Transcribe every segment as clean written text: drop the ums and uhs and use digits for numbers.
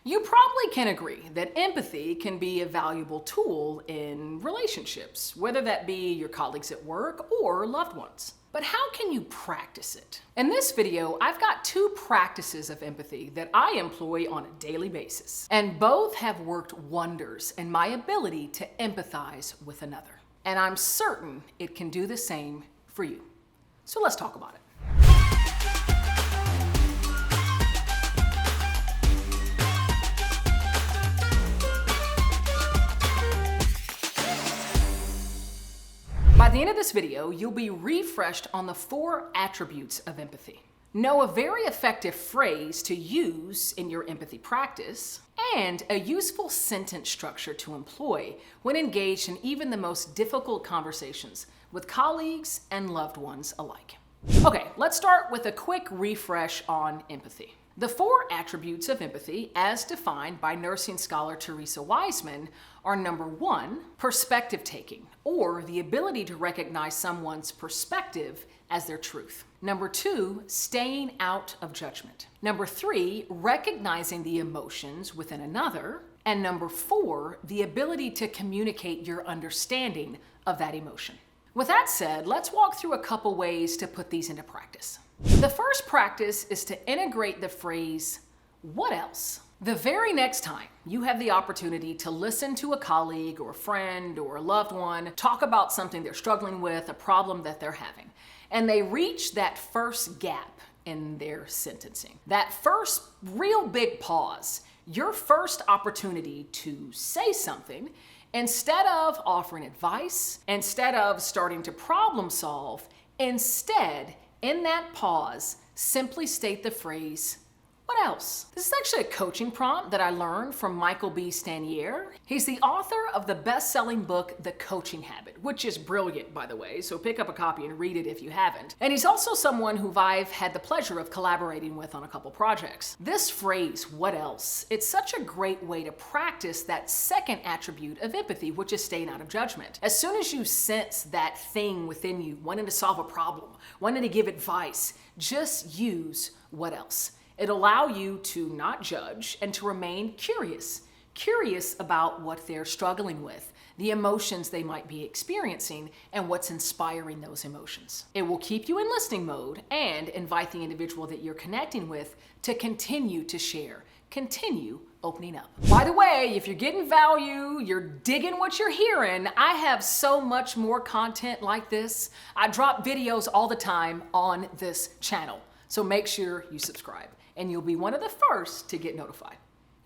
You probably can agree that empathy can be a valuable tool in relationships, whether that be your colleagues at work or loved ones. But how can you practice it? In this video, I've got 2 practices of empathy that I employ on a daily basis, and both have worked wonders in my ability to empathize with another. And I'm certain it can do the same for you. So let's talk about it. By the end of this video, you'll be refreshed on the 4 attributes of empathy. Know a very effective phrase to use in your empathy practice, and a useful sentence structure to employ when engaged in even the most difficult conversations with colleagues and loved ones alike. Okay, let's start with a quick refresh on empathy. The 4 attributes of empathy, as defined by nursing scholar Teresa Wiseman, are number 1, perspective taking, or the ability to recognize someone's perspective as their truth. Number 2, staying out of judgment. Number 3, recognizing the emotions within another. And number 4, the ability to communicate your understanding of that emotion. With that said, let's walk through a couple ways to put these into practice. The first practice is to integrate the phrase, "What else?" The very next time you have the opportunity to listen to a colleague or a friend or a loved one talk about something they're struggling with, a problem that they're having, and they reach that first gap in their sentencing, that first real big pause, your first opportunity to say something, instead of offering advice, instead of starting to problem solve, instead, in that pause, simply state the phrase, "What else?" This is actually a coaching prompt that I learned from Michael B. Stanier. He's the author of the best-selling book, The Coaching Habit, which is brilliant, by the way, so pick up a copy and read it if you haven't. And he's also someone who I've had the pleasure of collaborating with on a couple projects. This phrase, "What else?" it's such a great way to practice that second attribute of empathy, which is staying out of judgment. As soon as you sense that thing within you, wanting to solve a problem, wanting to give advice, just use "what else." It'll allow you to not judge and to remain curious about what they're struggling with, the emotions they might be experiencing, and what's inspiring those emotions. It will keep you in listening mode and invite the individual that you're connecting with to continue to share, continue opening up. By the way, if you're getting value, you're digging what you're hearing, I have so much more content like this. I drop videos all the time on this channel, so make sure you subscribe, and you'll be one of the first to get notified.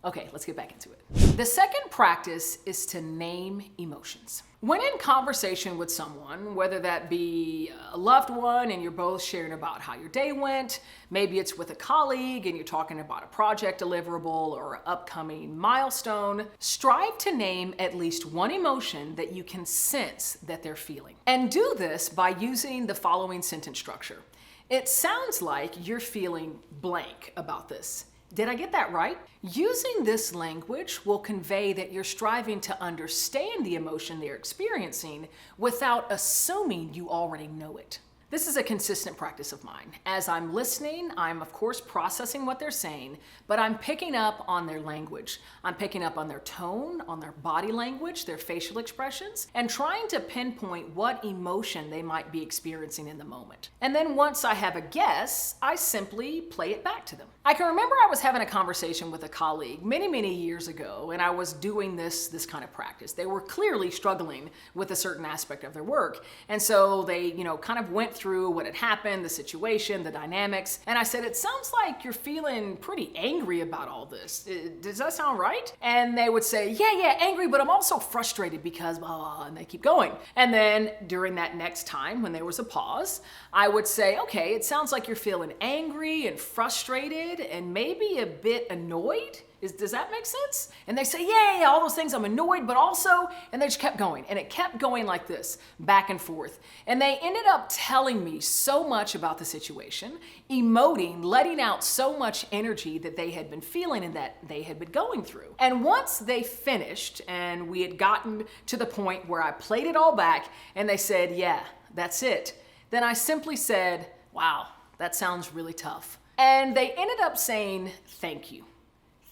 Okay, let's get back into it. The second practice is to name emotions. When in conversation with someone, whether that be a loved one and you're both sharing about how your day went, maybe it's with a colleague and you're talking about a project deliverable or an upcoming milestone, strive to name at least one emotion that you can sense that they're feeling. And do this by using the following sentence structure. It sounds like you're feeling blank about this. Did I get that right? Using this language will convey that you're striving to understand the emotion they're experiencing without assuming you already know it. This is a consistent practice of mine. As I'm listening, I'm of course processing what they're saying, but I'm picking up on their language. I'm picking up on their tone, on their body language, their facial expressions, and trying to pinpoint what emotion they might be experiencing in the moment. And then once I have a guess, I simply play it back to them. I can remember I was having a conversation with a colleague many years ago, and I was doing this kind of practice. They were clearly struggling with a certain aspect of their work, and so they, kind of went through what had happened, the situation, the dynamics, and I said, "It sounds like you're feeling pretty angry about all this. Does that sound right?" And they would say, yeah, angry, but I'm also frustrated because blah, blah, blah," and they keep going. And then during that next time, when there was a pause, I would say, "Okay, it sounds like you're feeling angry and frustrated and maybe a bit annoyed. Does that make sense?" And they say, yeah, all those things, I'm annoyed, but also, and they just kept going. And it kept going like this, back and forth. And they ended up telling me so much about the situation, emoting, letting out so much energy that they had been feeling and that they had been going through. And once they finished and we had gotten to the point where I played it all back and they said, "Yeah, that's it," then I simply said, "Wow, that sounds really tough." And they ended up saying, "Thank you.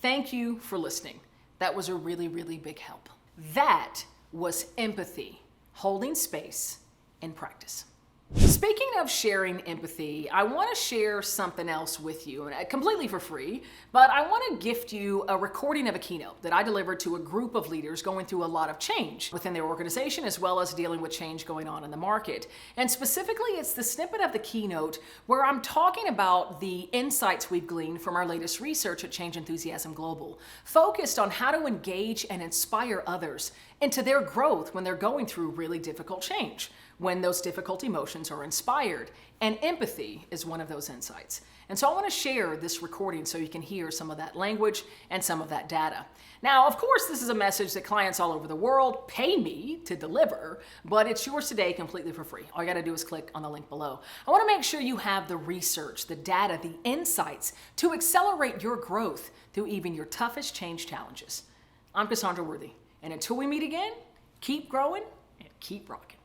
Thank you for listening. That was a really, really big help. That was empathy, holding space in practice. Speaking of sharing empathy, I want to share something else with you, completely for free, but I want to gift you a recording of a keynote that I delivered to a group of leaders going through a lot of change within their organization, as well as dealing with change going on in the market. And specifically, it's the snippet of the keynote where I'm talking about the insights we've gleaned from our latest research at Change Enthusiasm Global, focused on how to engage and inspire others into their growth when they're going through really difficult change, when those difficult emotions are inspired. And empathy is one of those insights. And so I want to share this recording so you can hear some of that language and some of that data. Now, of course, this is a message that clients all over the world pay me to deliver, but it's yours today completely for free. All you got to do is click on the link below. I want to make sure you have the research, the data, the insights to accelerate your growth through even your toughest change challenges. I'm Cassandra Worthy, and until we meet again, keep growing and keep rocking.